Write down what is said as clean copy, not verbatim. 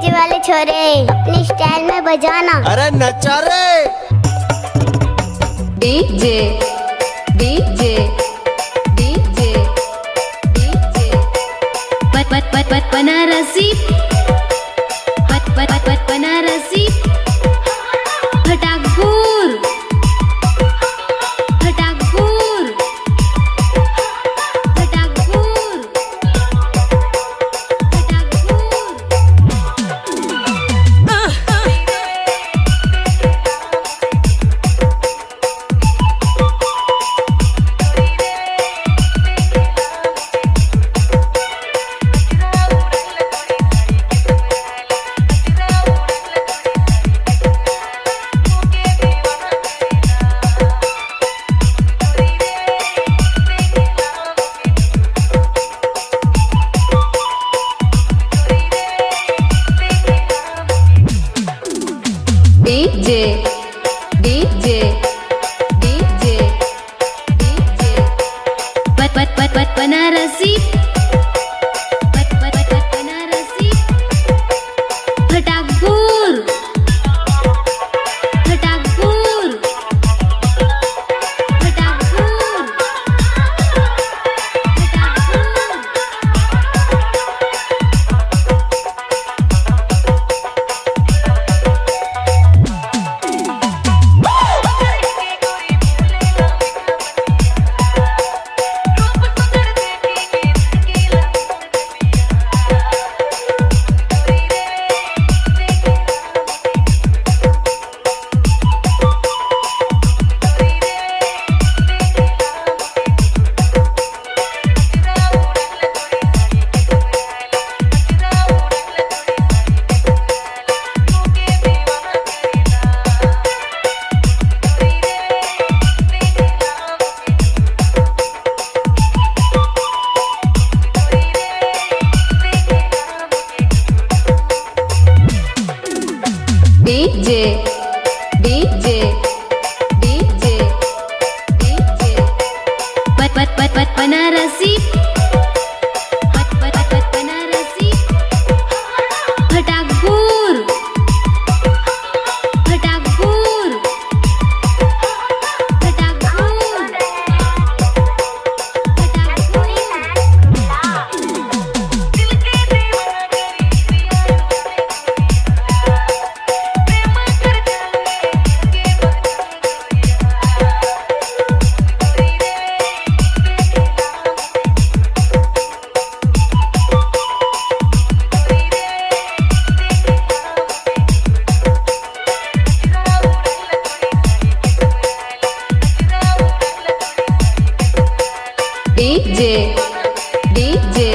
DJ वाले छोरे अपनी स्टाइल में बजाना। अरे नचा रे। DJ DJ DJ DJ Banarasi Banarasi Phatakpur Phatakpur Phatakpur DJ DJ DJ DJ Banarasi Banarasi Phatakpur Phatakpur Phatakpur DJ DJ DJ DJ Banarasi Banarasi Phatakpur Phatakpur Phatakpur DJ DJ